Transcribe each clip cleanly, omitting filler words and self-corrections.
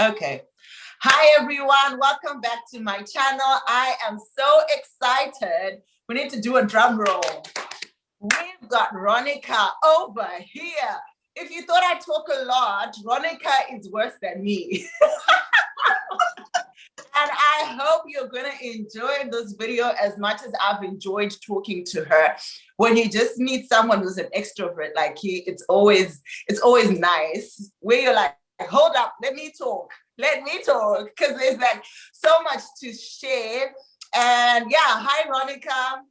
Okay. Hi, everyone. Welcome back to my channel. I am so excited. We need to do a drum roll. We've got Ronica over here. If you thought I talk a lot, Ronica is worse than me. And I hope you're going to enjoy this video as much as I've enjoyed talking to her. When you just meet someone who's an extrovert like he, it's always nice. Where you're like, hold up, let me talk, because there's like so much to share. And yeah, hi, Ronica.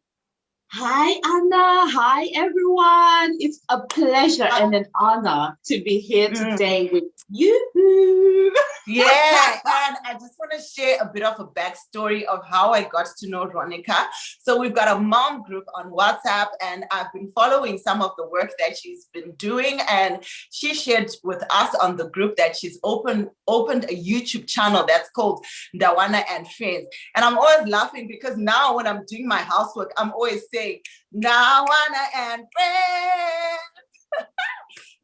Hi, Anna. Hi, everyone. It's a pleasure and an honor to be here today with you. Yeah, and I just want to share a bit of a backstory of how I got to know Ronica. So we've got a mom group on WhatsApp, and I've been following some of the work that she's been doing. And she shared with us on the group that she's opened a YouTube channel that's called Ndawana and Friends. And I'm always laughing because now when I'm doing my housework, I'm always saying Ndawana and Friends.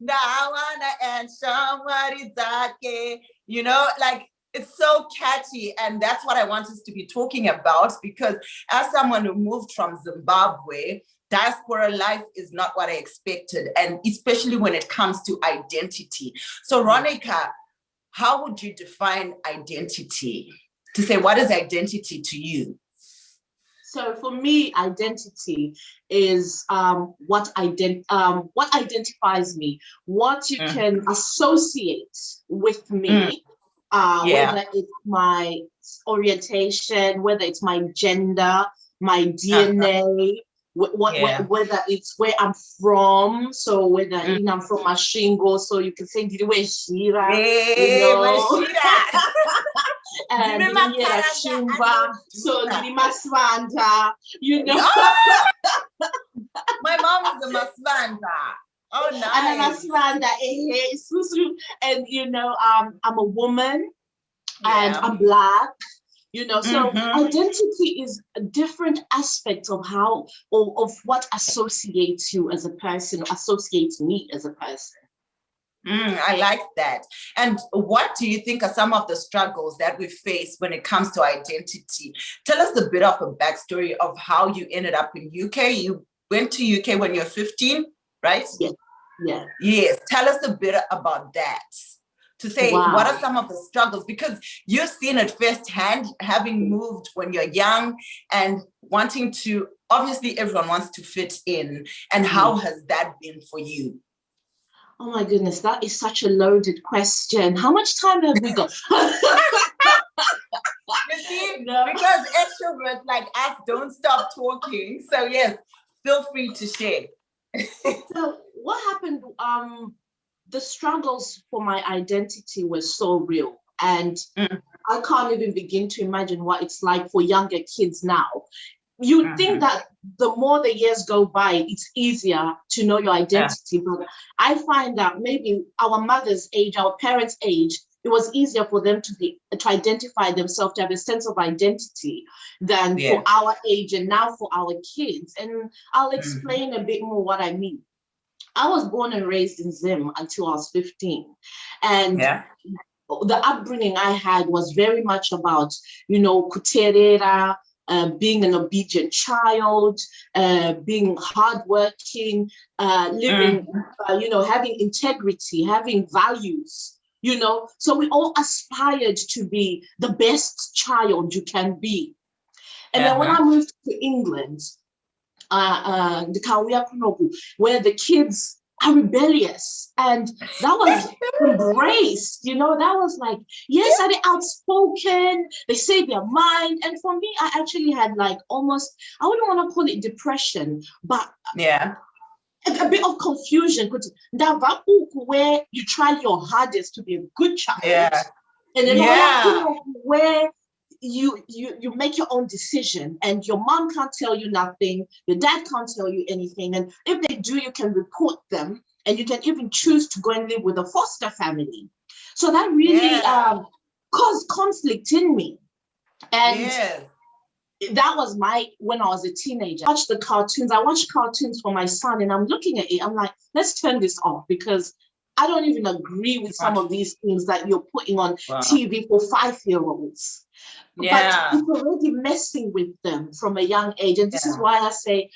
Ndawana and somebody zake. You know, like it's so catchy. And that's what I want us to be talking about, because as someone who moved from Zimbabwe, diaspora life is not what I expected. And especially when it comes to identity. So Ronica, how would you define identity? To say, what is identity to you? So for me, identity is what identifies me, what you can associate with me, whether it's my orientation, whether it's my gender, my DNA, whether it's where I'm from. So whether I'm from Mashingo, so you can say Shira, you know. And Shumba, so Masvanda, you know. My mom is a Masvanda. Oh, nice. And you know, I'm a woman, and I'm Black. You know, so identity is a different aspect of how of what associates you as a person, associates me as a person. I like that. And what do you think are some of the struggles that we face when it comes to identity? Tell us a bit of a backstory of how you ended up in UK. You went to UK when you're 15, right? Yeah. Yes. Tell us a bit about that. To say, what are some of the struggles? Because you've seen it firsthand, having moved when you're young and wanting to, obviously everyone wants to fit in. And how has that been for you? Oh my goodness, that is such a loaded question. How much time have we got? You see, because extroverts like us don't stop talking. So yes, feel free to share. So what happened? The struggles for my identity were so real, and I can't even begin to imagine what it's like for younger kids now. You think that the more the years go by, it's easier to know your identity. But I find that maybe our mother's age, our parents' age, it was easier for them to identify themselves, to have a sense of identity than for our age and now for our kids. And I'll explain a bit more what I mean. I was born and raised in Zim until I was 15. And the upbringing I had was very much about, you know, kuterera, being an obedient child, being hardworking, living, you know, having integrity, having values, you know. So we all aspired to be the best child you can be. And then when I moved to England, the Kawia Kunoku, where the kids are rebellious, and that was embraced, you know. That was like, yes, are they outspoken, they say their mind. And for me, I actually had like almost, I wouldn't want to call it depression, but a bit of confusion, where you try your hardest to be a good child, and then where you make your own decision, and your mom can't tell you nothing, your dad can't tell you anything, and if they do, you can report them, and you can even choose to go and live with a foster family. So that really caused conflict in me. And that was when I was a teenager. I watched cartoons for my son, and I'm looking at it, I'm like, let's turn this off, because I don't even agree with some of these things that you're putting on TV for 5-year-olds. Yeah. But it's already messing with them from a young age. And this is why I say,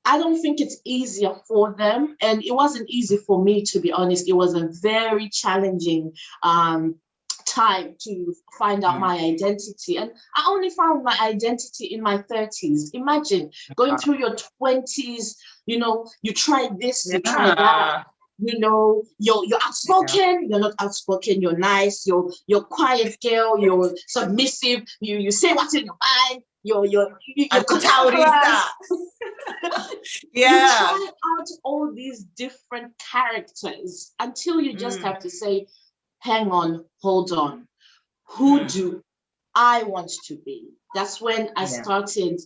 I don't think it's easier for them. And it wasn't easy for me, to be honest. It was a very challenging time to find out my identity. And I only found my identity in my 30s. Imagine going through your 20s, you know, you try this, you try that. You know, you're outspoken, you're not outspoken, you're nice, you're quiet girl, you're submissive, you say what's in your mind, you're You try out all these different characters until you just have to say, hang on, hold on. Who do I want to be? That's when I started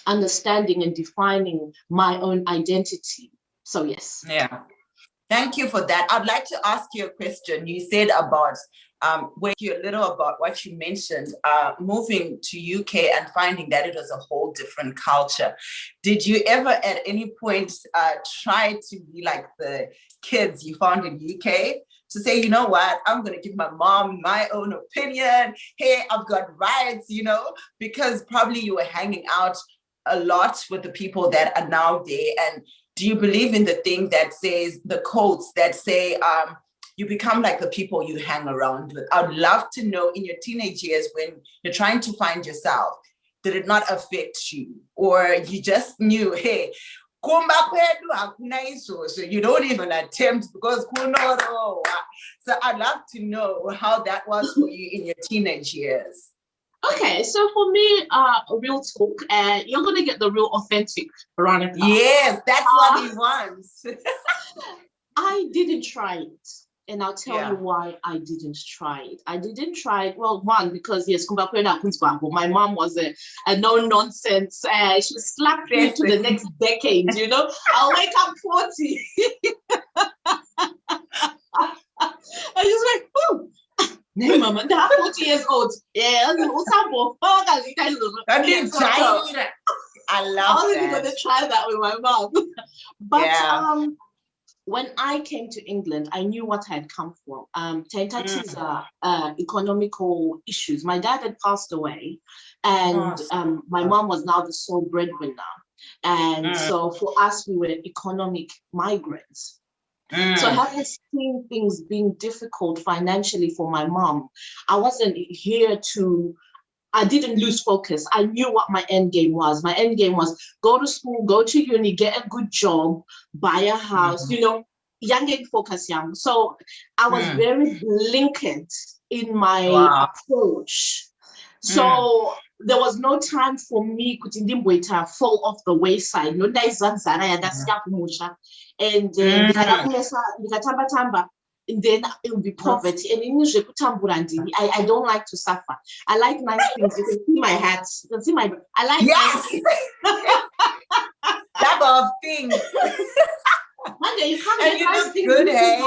understanding and defining my own identity. So yes. Yeah. Thank you for that. I'd like to ask you a question. You said about a little about what you mentioned, moving to UK and finding that it was a whole different culture. Did you ever at any point try to be like the kids you found in UK? To say, you know what, I'm going to give my mom my own opinion. Hey, I've got rights, you know, because probably you were hanging out a lot with the people that are now there. And do you believe in the thing that says, the quotes that say, you become like the people you hang around with? I'd love to know in your teenage years when you're trying to find yourself, did it not affect you? Or you just knew, hey, so you don't even attempt because so I'd love to know how that was for you in your teenage years. Okay, so for me, real talk, you're going to get the real authentic Veronica. Yes, that's what he wants. I didn't try it. And I'll tell you why I didn't try it. I didn't try it. Well, one, because yes, my mom was a no-nonsense. She slapped me to the next decade, you know. I'll wake up 40. I just like, oh. No, mama, they're 40 years old. Yeah, I love that. I was going to try that with my mom. But when I came to England, I knew what I had come from. Economical issues. My dad had passed away, and my mom was now the sole breadwinner. And so for us, we were economic migrants. So having seen things being difficult financially for my mom, I wasn't here I didn't lose focus. I knew what my end game was. My end game was go to school, go to uni, get a good job, buy a house, you know, young focus young. So I was very blinkered in my approach. So there was no time for me to fall off the wayside. No, and then it will be poverty. And I don't like to suffer. I like nice things. You can see my hats. You can see my. I like nice things. Type of things. One day you come and get you nice look things. good, hey?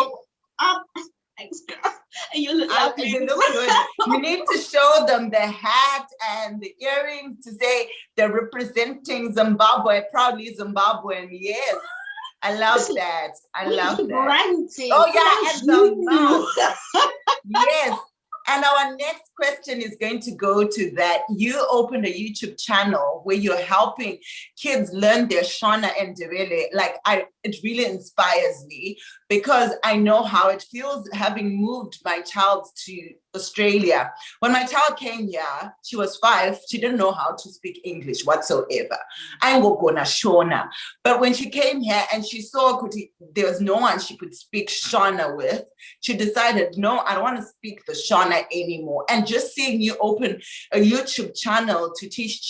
Thanks, girl. And you look lovely. You look good. You need to show them the hat and the earrings to say they're representing Zimbabwe, proudly Zimbabwean. Yes. I love that. I love that. Branding. Oh, yeah, and the mouth. Yes. And our next question is going to go to that. You opened a YouTube channel where you're helping kids learn their Shona and Ndebele. Like, it really inspires me because I know how it feels having moved my child to Australia. When my child came here, she was 5. She didn't know how to speak English whatsoever. I'm gonna Shona. But when she came here and she saw there was no one she could speak Shona with, she decided, no, I don't want to speak the Shona anymore. And just seeing you open a YouTube channel to teach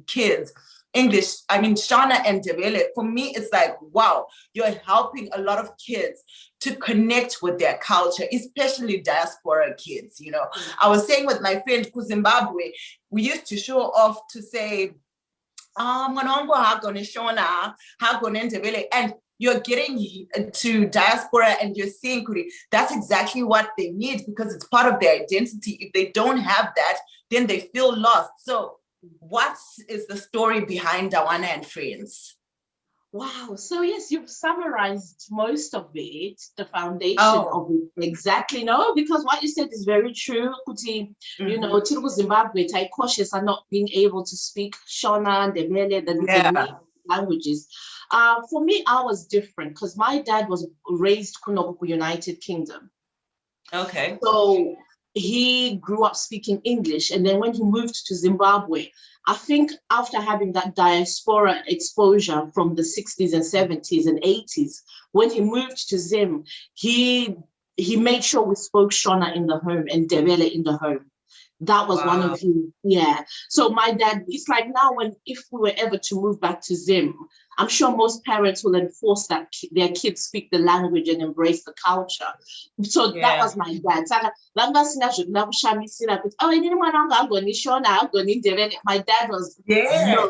kids English, I mean, Shona and Ndebele, for me, it's like, wow, you're helping a lot of kids to connect with their culture, especially diaspora kids, you know. I was saying with my friend, Zimbabwe, we used to show off to say, and you're getting to diaspora and you're seeing that's exactly what they need because it's part of their identity. If they don't have that, then they feel lost. So what is the story behind Dawana and Friends? Wow. So yes, you've summarized most of it, the foundation of it. Exactly. No, because what you said is very true. Kuti, you know, Tirugu Zimbabwe, tai cautious are not being able to speak Shona and Ndebele, the native languages. For me, I was different because my dad was raised Kunobuku, United Kingdom. Okay. So he grew up speaking English. And then when he moved to Zimbabwe, I think after having that diaspora exposure from the 60s and 70s and 80s, when he moved to Zim, he made sure we spoke Shona in the home and Ndebele in the home. That was one of his, So my dad, it's like now if we were ever to move back to Zim, I'm sure most parents will enforce that their kids speak the language and embrace the culture. So that was my dad. My dad was, no,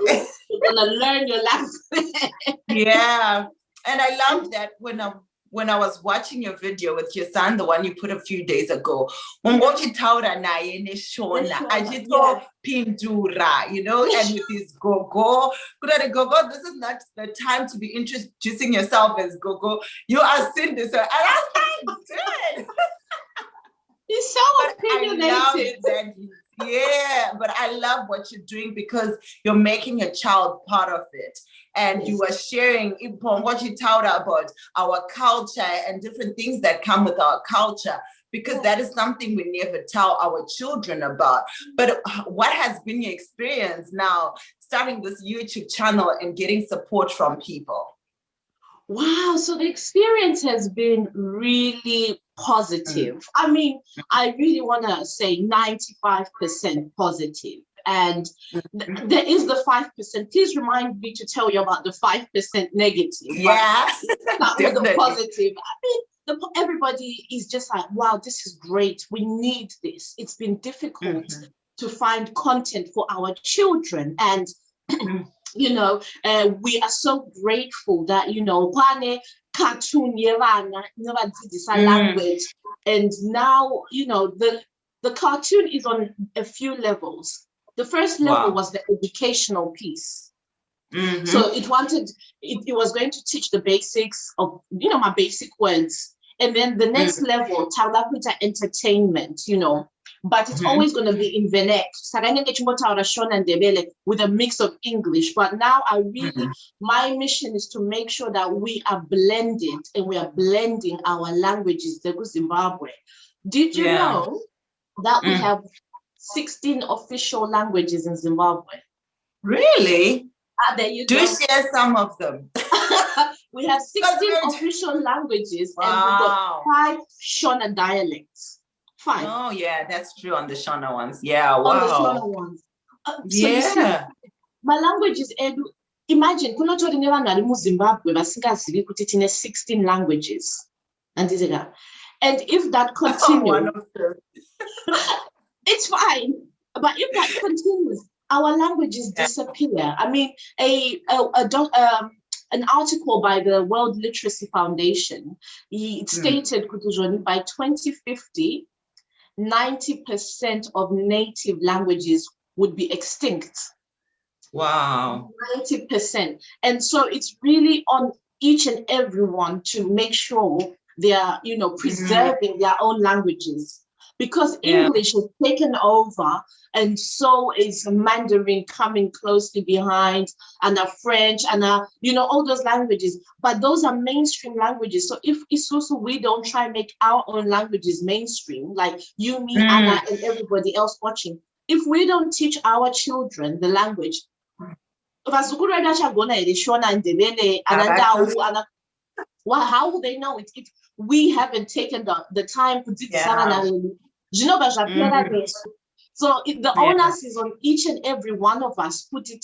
you're gonna learn your language. Yeah. And I love that when I was watching your video with your son, the one you put a few days ago, I just saw Pindura, you know, and with his go-go. Go-go, this is not the time to be introducing yourself as go-go. You are Cindy. So, and I was like, dude. He's so opinionated. Yeah, but I love what you're doing because you're making a child part of it. And you are sharing what you told about our culture and different things that come with our culture, because that is something we never tell our children about. But what has been your experience now starting this YouTube channel and getting support from people? Wow, so the experience has been really positive. I mean, I really want to say 95% positive. And there is the 5%. Please remind me to tell you about the 5% negative. Yeah, not with the positive. I mean, everybody is just like, wow, this is great. We need this. It's been difficult to find content for our children. And you know, we are so grateful that, you know, cartoon language. And now, you know, the cartoon is on a few levels. The first level was the educational piece. So it was going to teach the basics of, you know, my basic words. And then the next level, entertainment, you know, but it's always going to be in Venek. Shona and Ndebele with a mix of English. But now my mission is to make sure that we are blended and we are blending our languages, the Zimbabwe. Did you know that we have 16 official languages in Zimbabwe? Really? There you go. Do share some of them. We have 16 official languages and we've got 5 Shona dialects. 5. Oh, yeah, that's true on the Shona ones. Yeah, wow. On the Shona ones. So you see, my language is Edu. Imagine, Zimbabwe, 16 languages. And if that continues, it's fine. But if that continues, our languages disappear. I mean, an article by the World Literacy Foundation, it stated by 2050, 90% of native languages would be extinct. Wow. 90%. And so it's really on each and everyone to make sure they are, you know, preserving their own languages. Because English has taken over, and so is Mandarin coming closely behind, and French, and you know, all those languages. But those are mainstream languages. So if it's also we don't try and make our own languages mainstream, like you, me, Anna, and everybody else watching, if we don't teach our children the language, how will they know it if we haven't taken the time to do So the onus is on each and every one of us. And be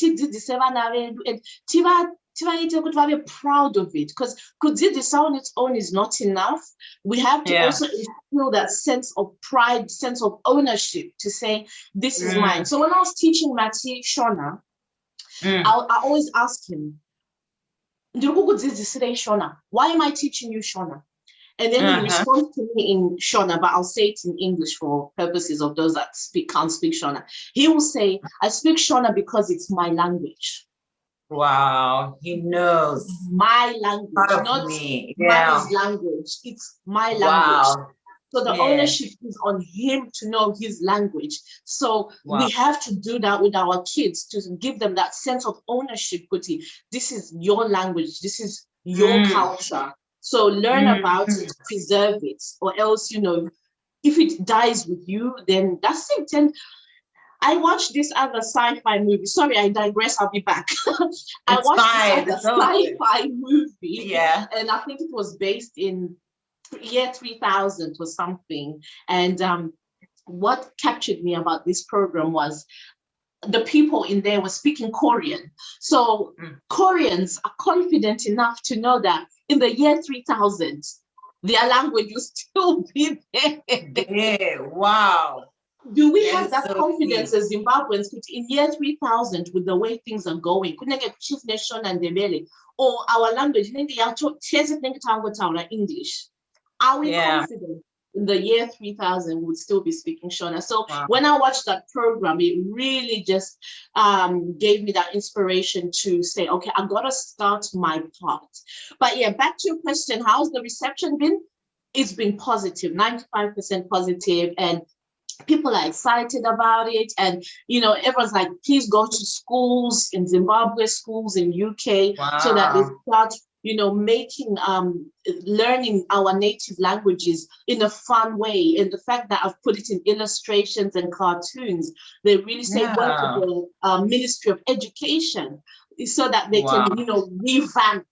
proud of it, because this on its own is not enough. We have to also instill that sense of pride, sense of ownership to say, this is mine. So when I was teaching Mati Shona, I always ask him, Shona, why am I teaching you Shona? And then he responds to me in Shona, but I'll say it in English for purposes of those that can't speak Shona. He will say, I speak Shona because it's my language. Wow, he knows. My language, Part of not me. mommy's language. It's my language. Wow. So the ownership is on him to know his language. So we have to do that with our kids to give them that sense of ownership. Kuti, this is your language. This is your culture. So learn about it, preserve it, or else, you know, if it dies with you, then that's it. And I watched this other sci-fi movie. Sorry, I digress. I'll be back. I watched this other sci-fi movie. And I think it was based in year 3000 or something. And what captured me about this program was the people in there were speaking Korean. So Koreans are confident enough to know that in the year 3000, their language will still be there. Yeah, wow. Do we have that confidence as Zimbabweans in year 3000 with the way things are going? Couldn't get Shona and Ndebele or our language? English. Are we confident in the year 3000 would still be speaking Shona? So when I watched that program, it really just gave me that inspiration to say, okay, I've got to start my part. But yeah, back to your question, how's the reception been? It's been positive, 95% positive, and people are excited about it. And, you know, everyone's like, please go to schools in Zimbabwe, schools in UK, so that they start, you know, making, learning our native languages in a fun way. And the fact that I've put it in illustrations and cartoons, they really say work with the Ministry of Education so that they can, you know, revamp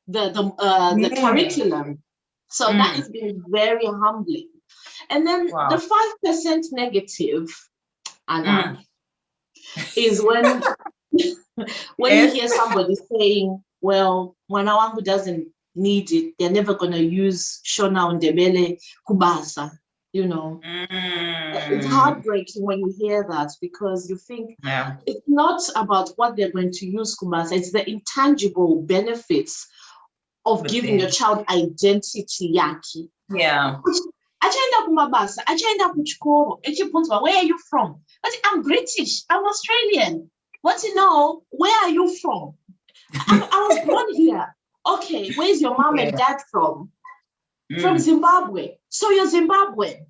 the curriculum. So that has been very humbling. And then the 5% negative, Anna, is when you hear somebody saying, well, Mwanawangu doesn't need it, they're never going to use Shona and Ndebele kubasa, you know. It's heartbreaking when you hear that, because you think it's not about what they're going to use kubasa, it's the intangible benefits of giving your child identity yaki. Achaenda kumabasa, achaenda kuchikoro, echibunzwa, where are you from? But I'm British, I'm Australian. What you know, where are you from? I was born here. Okay, where's your mom and dad from? From Zimbabwe. So you're Zimbabwean.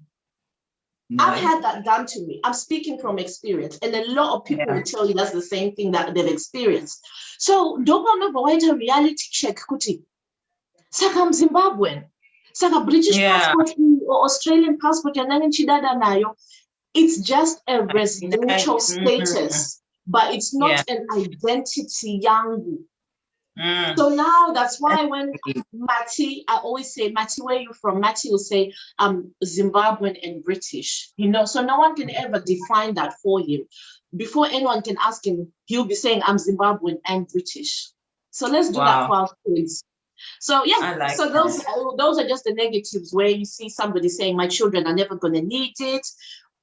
I've had that done to me. I'm speaking from experience. And a lot of people will tell you that's the same thing that they've experienced. So don't want a reality check, kuti. Saka I'm Zimbabwean. Saka British passport or Australian passport, it's just a residential status, but it's not an identity yangu. So now that's why when Mati, I always say, Mati, where are you from? Mati will say, I'm Zimbabwean and British, you know, so no one can ever define that for him. Before anyone can ask him, he'll be saying, I'm Zimbabwean and British. So let's do that for our kids. So so those are just the negatives where you see somebody saying my children are never going to need it,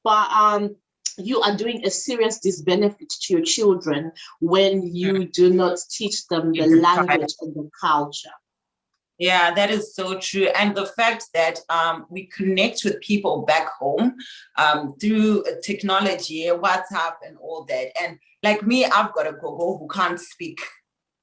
but you are doing a serious disbenefit to your children when you do not teach them the language and the culture. Yeah, that is so true. And the fact that we connect with people back home through technology, WhatsApp and all that. And like me, I've got a gogo who can't speak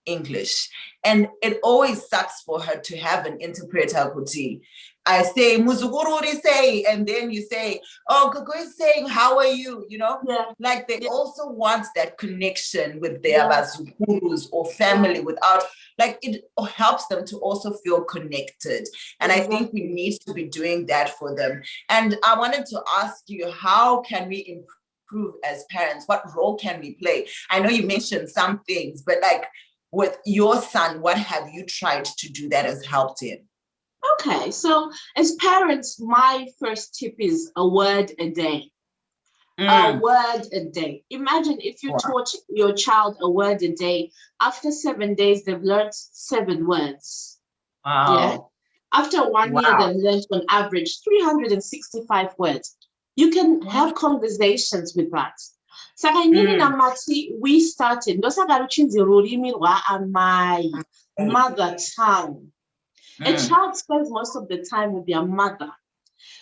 English, and it always sucks for her to have an interpreter. Kuti, I say Muzugururi say, and then you say, oh, Gogo is saying, how are you? You know, like they also want that connection with their Bazugurus or family without, like it helps them to also feel connected. And I think we need to be doing that for them. And I wanted to ask you, how can we improve as parents? What role can we play? I know you mentioned some things, but like, with your son, what have you tried to do that has helped him? Okay, so as parents, my first tip is a word a day. A word a day. Imagine if you taught your child a word a day, after 7 days, they've learned 7 words. Wow. Yeah. After 1 year, they've learned on average 365 words. You can have conversations with that. Saka inini na Mati, we started. Ndosaka ruchinzi Rurimi Rwaamai, mother tongue. A child spends most of the time with their mother.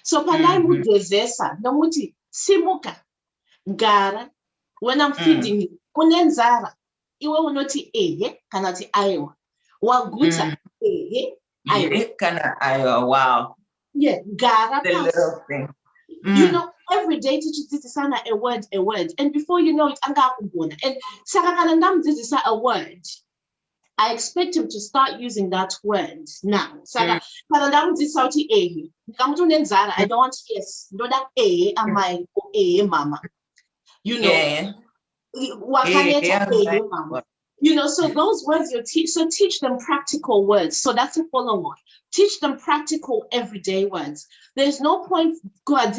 So pandai mugezesa, nomuti simuka, gara. When I'm feeding you, kunenzara. iwe unoti ehe kana kuti aiwa. Waguta ehe aiwa. Kana aiwa. Wow. Yeah, gara the little thing. You know, every day teaches sana a word, and before you know it, angakubona. And sakakana ndamdzisa a word, I expect him to start using that word now. Saka kana ndamdzisa uti ehe. Nkamutu nenzara, I don't want yes. Ndoda ehe amai or ehe mama. You know. Wakaneta ehe mama. You know, so those words you teach, so teach them practical words. So that's a follow on. Teach them practical everyday words. There's no point, they're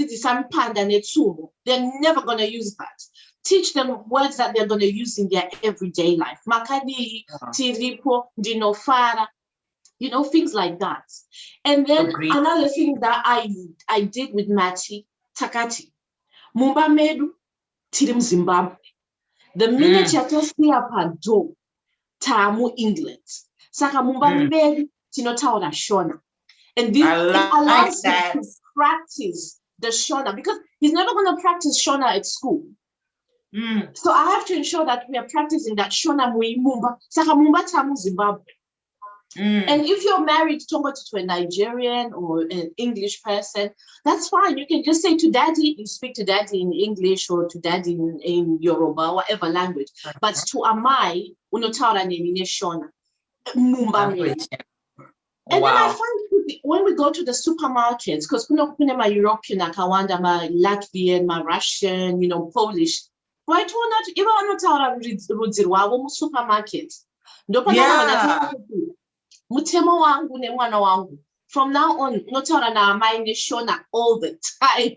never going to use that. Teach them words that they're going to use in their everyday life. Makadi, tiripo, dinofara, you know, things like that. And then another thing that I did with Mati, Takati, Mumba medu, tirim Zimbabwe. The minute you just see up a door, tamu England. Saka mumba mbeli, tinotaura Shona. And this allows him to practice the Shona because he's never going to practice Shona at school. So I have to ensure that we are practicing that Shona mumba. Saka mumba tamu Zimbabwe. And if you're married to a Nigerian or an English person, that's fine. You can just say to daddy, you speak to daddy in English or to daddy in Yoruba, whatever language. But to Amai, unotaura nini Shona. And then I find when we go to the supermarkets, because my European, my Latvian, my Russian, you know, Polish, right? Even unotaura supermarket. Mutemo wangu ne mwana wangu. From now on, notaura na amai ne Shona all the time.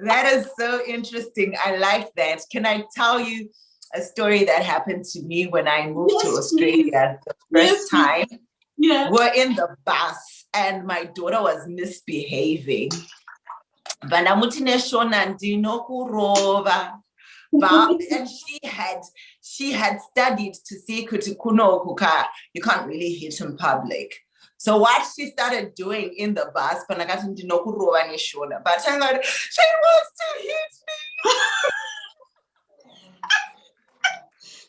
That is so interesting. I like that. Can I tell you a story that happened to me when I moved to Australia the first time? Yeah. We're in the bus and my daughter was misbehaving. Vanamutine Shona ndinokurova. And she had studied to see Kutikuno Kuka. You can't really hit in public. So what she started doing in the bus, but she wants to hit me.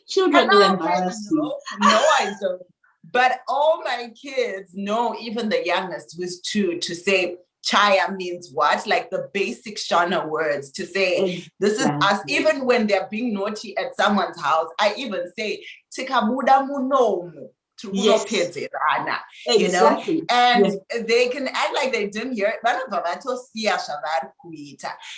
Children will embarrass you. No, I don't. But all my kids know, even the youngest who's 2, to say Chaya means what? Like the basic Shona words to say, this is us. Even when they're being naughty at someone's house, I even say, Tikabuda munomu. Yes. You know, and they can act like they didn't hear it.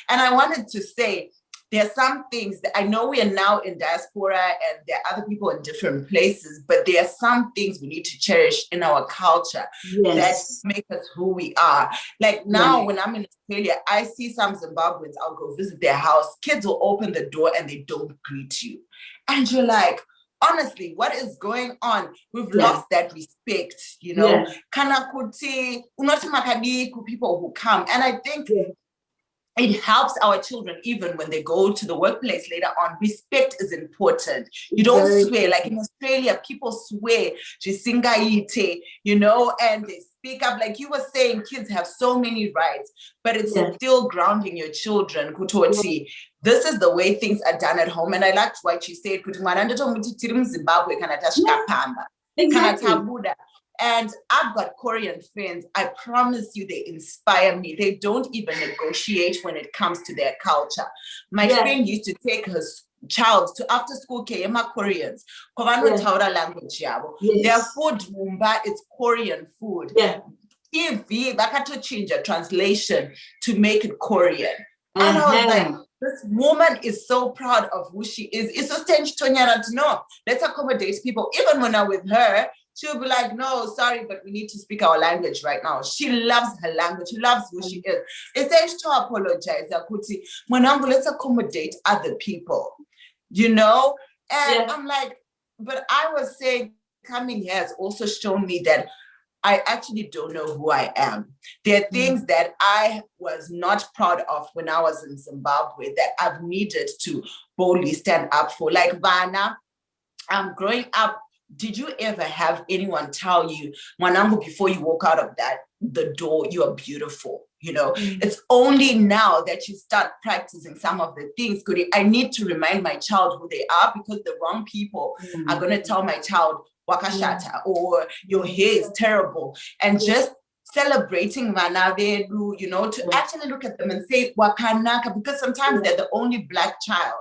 And I wanted to say, there are some things that I know we are now in diaspora and there are other people in different places, but there are some things we need to cherish in our culture that make us who we are. Like now when I'm in Australia, I see some Zimbabweans, I'll go visit their house. Kids will open the door and they don't greet you. And you're like, honestly, what is going on? We've lost that respect, you know. Kanakuti, people who come. And I think it helps our children even when they go to the workplace later on. Respect is important. You don't swear. Like in Australia, people swear, you know, and they speak up. Like you were saying, kids have so many rights, but it's still grounding your children. Kutoti, this is the way things are done at home. And I liked what you said. Zimbabwe, exactly. And I've got Korean friends. I promise you, they inspire me. They don't even negotiate when it comes to their culture. My friend used to take her child to after school Kayema Koreans. Language. Their food, it's Korean food. TV, back to change a translation to make it Korean. And I was like, this woman is so proud of who she is. It's so strange to know. Let's accommodate people. Even when I'm with her, she'll be like, no, sorry, but we need to speak our language right now. She loves her language. She loves who she is. It's strange to apologize. Let's accommodate other people, you know? And I'm like, but I was saying, coming here has also shown me that I actually don't know who I am. There are things that I was not proud of when I was in Zimbabwe that I've needed to boldly stand up for. Like Vana, growing up, did you ever have anyone tell you, Mwanangu, before you walk out of the door, you are beautiful? you know. It's only now that you start practicing some of the things. I need to remind my child who they are, because the wrong people are going to tell my child wakashata or your hair is terrible. And just celebrating manaveru, you know, to actually look at them and say wakanaka, because sometimes they're the only Black child.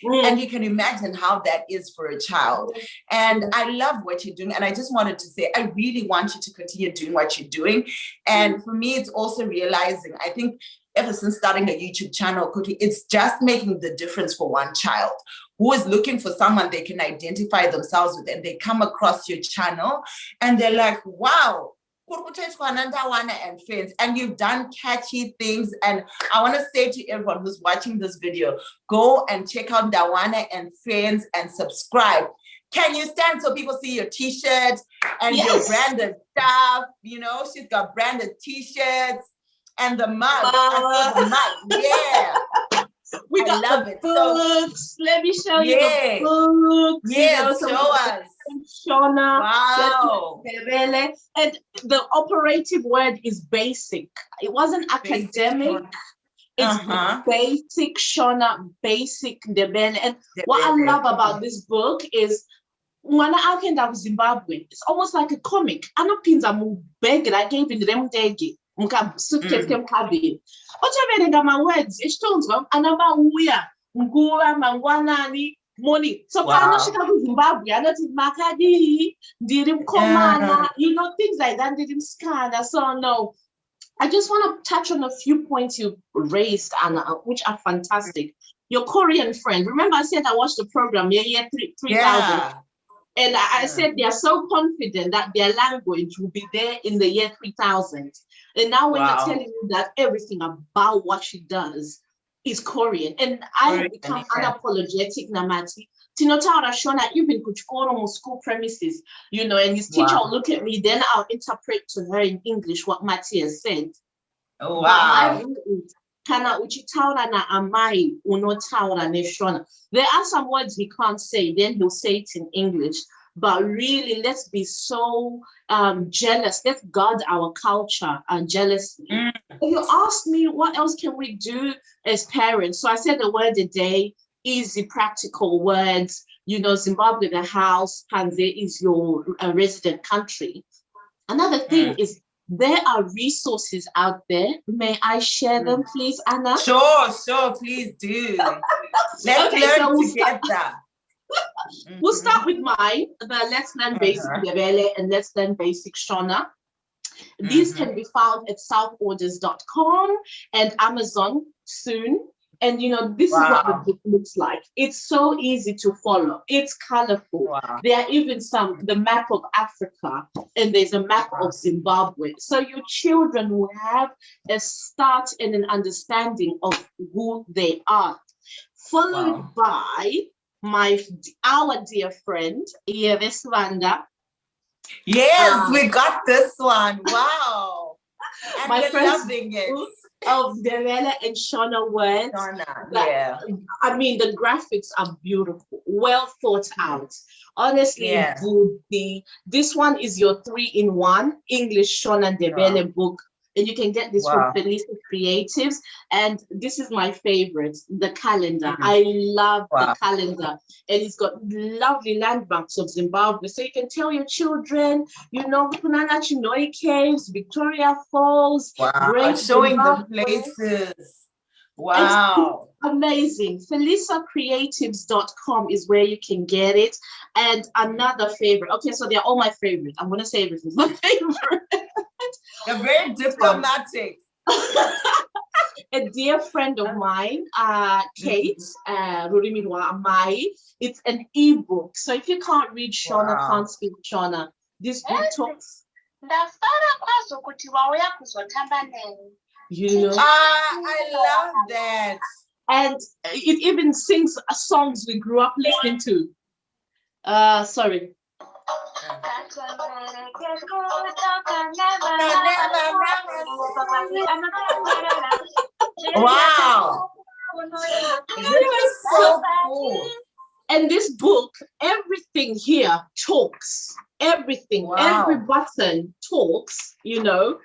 And you can imagine how that is for a child. And I love what you're doing. And I just wanted to say, I really want you to continue doing what you're doing. And for me, it's also realizing, I think ever since starting a YouTube channel, it's just making the difference for one child who is looking for someone they can identify themselves with, and they come across your channel and they're like, wow, and friends, and you've done catchy things. And I want to say to everyone who's watching this video, go and check out Ndawana and Friends and subscribe. Can you stand so people see your t-shirt and your branded stuff? You know, she's got branded t-shirts and the mug. I saw the mug. Yeah. We got love the it. Books. Let me show you the books. Yes, show us. Shona, wow. Ndebele. And the operative word is basic. It wasn't academic. It's basic Shona, basic Ndebele. And what I love about this book is when I came down to Zimbabwe, it's almost like a comic. I know pins are big. I gave in them degi. My words, it's told them, and Ambuya, Nguva, Mangwanani, money. So I know she come to Zimbabwe, I know it's Makadi, didn't come, you know, things like that, didn't scan. So no, I just want to touch on a few points you raised, Anna, which are fantastic. Your Korean friend, remember I said I watched the program, 3000. And I said they are so confident that their language will be there in the year 3000. And now when you're telling me that everything about what she does is Korean, and I have become unapologetic, Namati. Tinotara Shona, even Kuchikoro school premises, you know, and his teacher will look at me, then I'll interpret to her in English what Mati has said. Oh, wow. Kana uchitaura na amai unotaura ne Shona. There are some words he can't say, then he'll say it in English. But really, let's be so jealous. Let's guard our culture and jealousy. If you ask me, what else can we do as parents? So I said a word a day, easy, practical words. You know, Zimbabwe, the house, Panze is your resident country. Another thing is, there are resources out there. May I share them, please, Anna? Sure, please do. Let's learn together. We'll start with mine, the Let's Learn Basic Ndebele and Let's Learn Basic Shona. These can be found at southorders.com and Amazon soon. And you know, this is what the book looks like. It's so easy to follow. It's colorful. There are even the map of Africa, and there's a map of Zimbabwe. So your children will have a start and an understanding of who they are. Followed by our dear friend, Yeveswanda. Yes, we got this one. Wow. And my we're loving it. Of Ndebele and Shona words. I mean, the graphics are beautiful, well thought out. Honestly, this one is your 3-in-1 English Shona and Ndebele book. And you can get this from Felicia Creatives. And this is my favorite, the calendar. I love the calendar. And it's got lovely landmarks of Zimbabwe. So you can tell your children, you know, Kunana Chinoi Caves, Victoria Falls. Great showing the places. Wow. Amazing. FeliciaCreatives.com is where you can get it. And another favorite. Okay, so they're all my favorite. I'm going to say everything's my favorite. You're very diplomatic. A dear friend of mine, Kate, Rurimi Rwaamai, it's an ebook. So if you can't read Shona, can't speak Shona, this book talks. You know, I love that. And it even sings songs we grew up listening to. Sorry. Wow. This is so cool. And this book, everything here talks. Everything, every button talks, you know.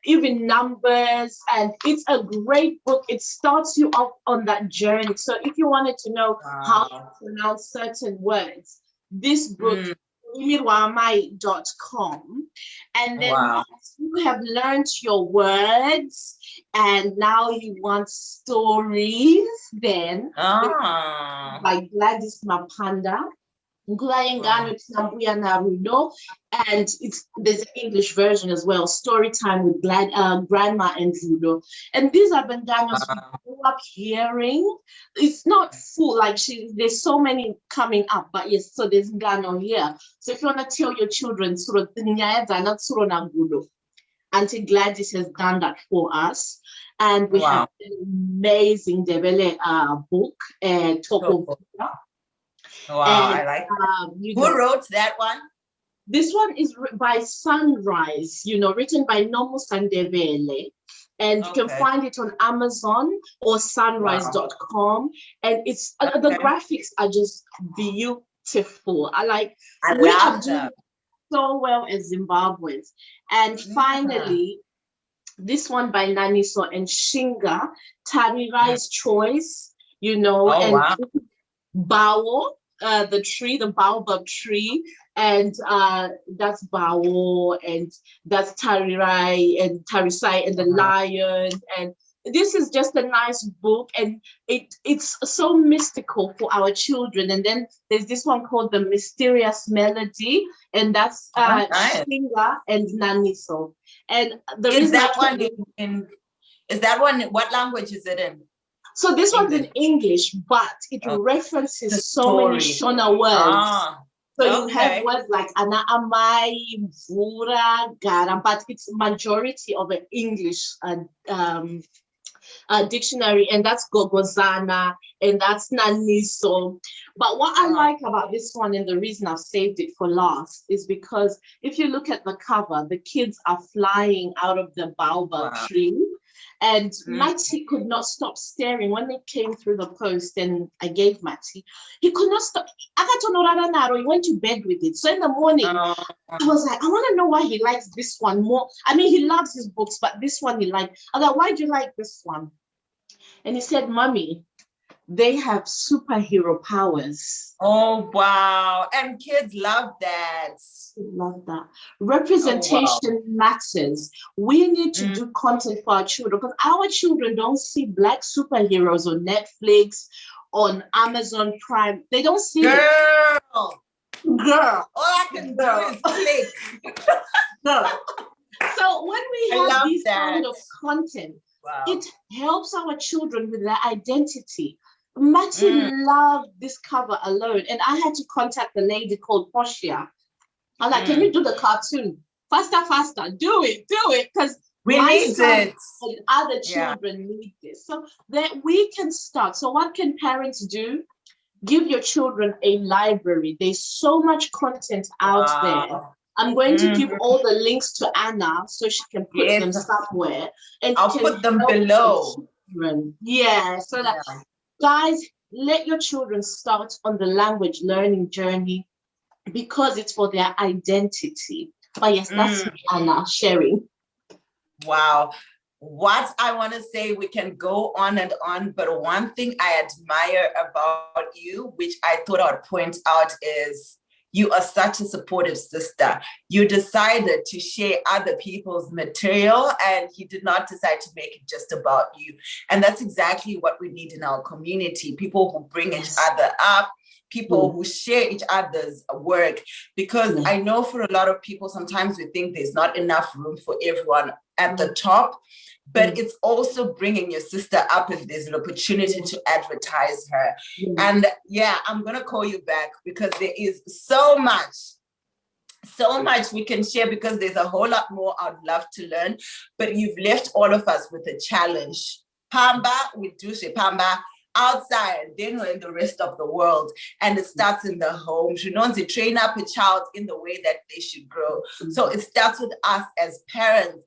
even numbers, and it's a great book. It starts you off on that journey. So if you wanted to know how to pronounce certain words, this book, rurimirawaamai.com. And then once you have learned your words and now you want stories, then by Gladys Mapanda, yengano, Ambuya, naRudo, and there's an English version as well, Storytime with Grandma and Rudo. And these are bandanas we grew up hearing. It's not full, like there's so many coming up, but yes, so there's Ngano here. So if you want to tell your children, Auntie Gladys has done that for us. And we have an amazing Ndebele book, Thoko Vuka. Wow, I like who wrote that one? This one is by Sunrise, written by Naniso and Ndebele. And you can find it on Amazon or sunrise.com. And it's the graphics are just beautiful. We are doing so well as Zimbabweans. And finally, this one by Naniso and Shinga, Tarirai's Choice, and Bawo. The tree, the baobab tree, and that's Bawo, and that's Tarirai and Tarisai and the lion. And this is just a nice book, and it's so mystical for our children. And then there's this one called The Mysterious Melody, and that's Shinga and Naniso. And is that one what language is it in? So this one's in English, but it references so many Shona words. So you have words like ana, amai, vura, gara, but it's majority of an English dictionary, and that's Gogozana, and that's Naniso. But what I like about this one, and the reason I've saved it for last, is because if you look at the cover, the kids are flying out of the baobab tree. And Mati could not stop staring when they came through the post, and I gave Mati. He could not stop. He went to bed with it. So in the morning, I was like, I want to know why he likes this one more. I mean, he loves his books, but this one he liked. I was like, why do you like this one? And he said, Mommy, they have superhero powers. Oh, wow. And kids love that. Love that. Representation matters. We need to do content for our children, because our children don't see Black superheroes on Netflix, on Amazon Prime. They don't see it. Girl. All I can do is click. Girl. So when we have these kind of content, it helps our children with their identity. Matty loved this cover alone, and I had to contact the lady called Portia. I'm like, can you do the cartoon? Faster, do it, because we need it. And other children need this. So that we can start. So what can parents do? Give your children a library. There's so much content out there. I'm going to give all the links to Anna so she can put them somewhere. And I'll put them below. Yeah, so that guys, let your children start on the language learning journey, because it's for their identity. But yes, that's me, Anna, sharing. Wow. What I want to say, we can go on and on, but one thing I admire about you, which I thought I would point out, is you are such a supportive sister. You decided to share other people's material, and you did not decide to make it just about you. And that's exactly what we need in our community. People who bring each other up, people who share each other's work. Because I know for a lot of people, sometimes we think there's not enough room for everyone at the top. But it's also bringing your sister up if there's an opportunity to advertise her. And I'm going to call you back, because there is so much we can share, because there's a whole lot more I'd love to learn. But you've left all of us with a challenge. Pamba, we do say Pamba outside, then we're in the rest of the world. And it starts in the home. You know, to train up a child in the way that they should grow. So it starts with us as parents.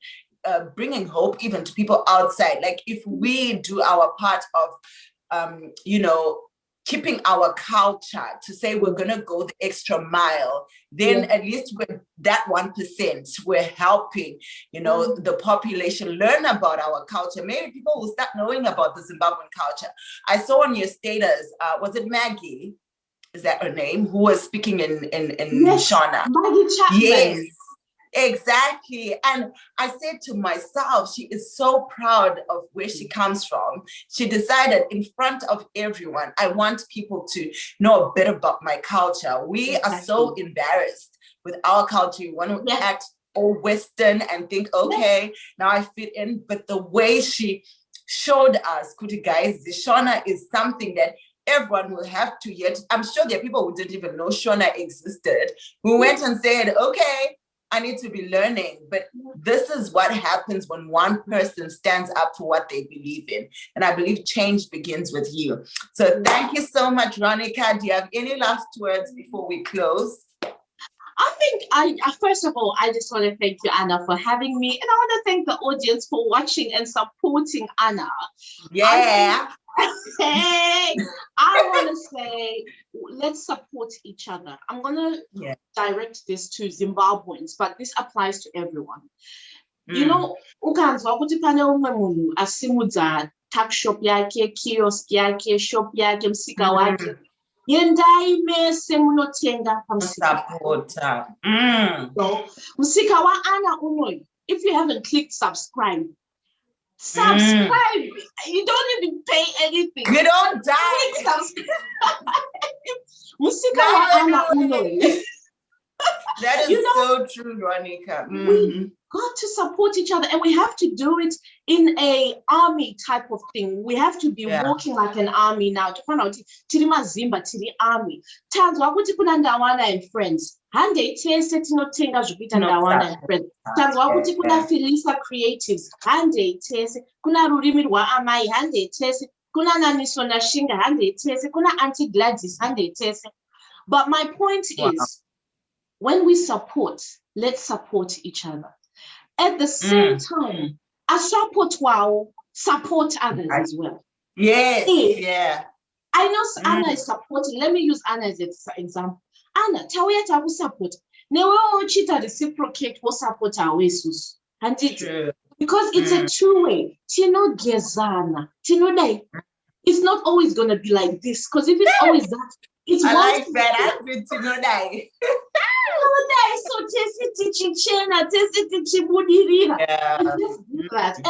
Bringing hope even to people outside. Like if we do our part of, keeping our culture, to say we're going to go the extra mile, then at least with that 1%, we're helping, the population learn about our culture. Maybe people will start knowing about the Zimbabwean culture. I saw on your status, was it Maggie? Is that her name? Who was speaking in Shona? Maggie Chapman. Yes. Exactly. And I said to myself, she is so proud of where she comes from. She decided in front of everyone, I want people to know a bit about my culture. We are so embarrassed with our culture. We want to act all Western and think, okay, now I fit in. But the way she showed us, Kuti guys, the Shona is something that everyone will have to yet. I'm sure there are people who didn't even know Shona existed, who went and said, okay, I need to be learning. But this is what happens when one person stands up for what they believe in. And I believe change begins with you. So thank you so much, Ronica. Do you have any last words before we close? I think first of all, I just want to thank you, Anna, for having me. And I want to thank the audience for watching and supporting Anna. Yeah. I want to say, let's support each other. I'm going to direct this to Zimbabweans, but this applies to everyone. You know, ukanzwa kuti pane umwe munhu asimudza tuck shop yake, kiosk yake, shop yake, musika wake. Yendai mese munotenga pamusika. So, musika wa Anna unoyu, if you haven't clicked subscribe, you don't even pay anything. You don't die. Musika wa Anna unoyu. That is so true, Ronica. We got to support each other, and we have to do it in a army type of thing. We have to be walking like an army now. To find out tiri mazimba tiri army. Tanzwa kuti kuna Ndawana and friends. Hande itese tinotenga zvikuita Ndawana and friends. Tanzwa kuti kuna Felisa creatives. Hande itese kuna Rurimi Rwaamai. Hande itese kuna Naniso and Shinga. Hande itese kuna Auntie Gladys. Hande itese. But my point is, when we support, let's support each other. At the same time, I support others as well. Yes, I know Anna is supporting. Let me use Anna as an example. Anna, taweta ku support. Newe ochita reciprocate wo support awesus. Because it's a two-way. Tino gezana. Tino dai. It's not always going to be like this. Because if it's always that, it's I like that. Tino dai.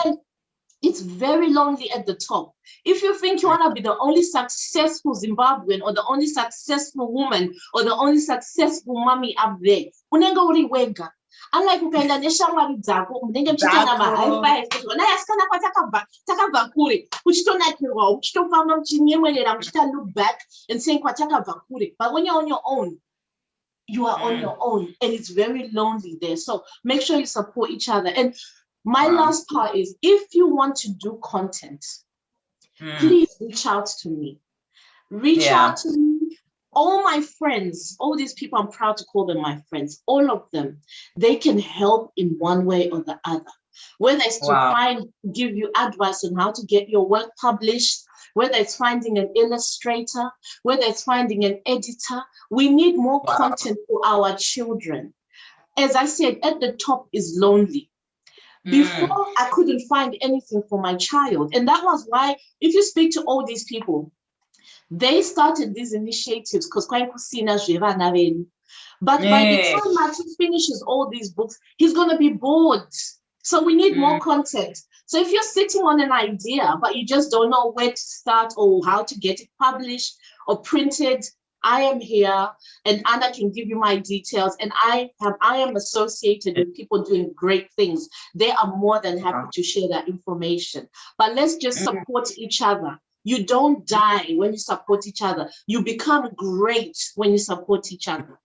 And it's very lonely at the top. If you think you want to be the only successful Zimbabwean or the only successful woman or the only successful mommy up there, unenga uri wega. Unlike ukaenda neshamwari dzako munenge muchitanga mahigh five naye asikana kwatakabva kure uchitonakirwa uchitofamba muchinyemwerera muchita look back and saying kwatakabva kure. But when you're on your own, you are on your own, and it's very lonely there. So make sure you support each other. And my last part is, if you want to do content, please reach out to me. Reach out to me. All my friends, all these people, I'm proud to call them my friends, all of them, they can help in one way or the other. Whether it's to give you advice on how to get your work published, whether it's finding an illustrator, whether it's finding an editor. We need more content for our children. As I said, at the top is lonely. Before, I couldn't find anything for my child. And that was why, if you speak to all these people, they started these initiatives because but by the time Martin finishes all these books, he's going to be bored. So we need more content. So if you're sitting on an idea, but you just don't know where to start or how to get it published or printed, I am here, and Anna can give you my details. And I am associated with people doing great things. They are more than happy to share that information. But let's just support each other. You don't die when you support each other. You become great when you support each other.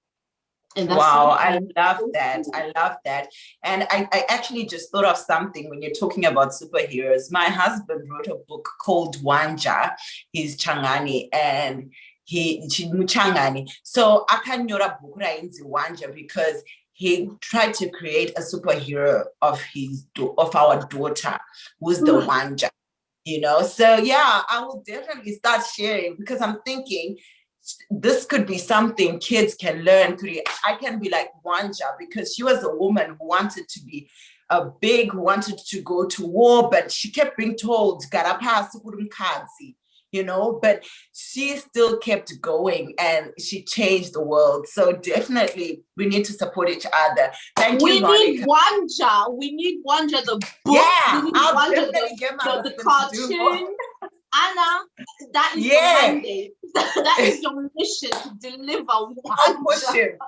And that's I love that. I love that. And I actually just thought of something when you're talking about superheroes. My husband wrote a book called Wanja. He's Changani, and Changani. So akanyora book rainzi Wanja because he tried to create a superhero of our daughter, who's the Wanja. you know. So yeah, I will definitely start sharing, because I'm thinking this could be something kids can learn through. I can be like Wanja, because she was a woman who wanted to be a big, who wanted to go to war, but she kept being told, you know, but she still kept going and she changed the world. So definitely we need to support each other. Thank you, Monica. We need Wanja, the book. Yeah, we need I'll Wanja, definitely get my the cartoon. Anna, that is your mandate. That is your mission, to deliver Wanja. I'll push him.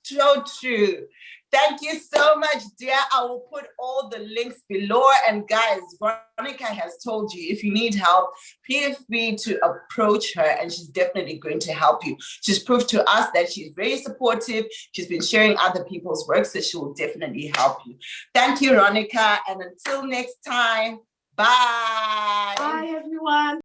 So true. Thank you so much, dear. I will put all the links below. And guys, Veronica has told you, if you need help, feel free to approach her and she's definitely going to help you. She's proved to us that she's very supportive. She's been sharing other people's work, so she will definitely help you. Thank you, Veronica. And until next time, bye. Bye, everyone.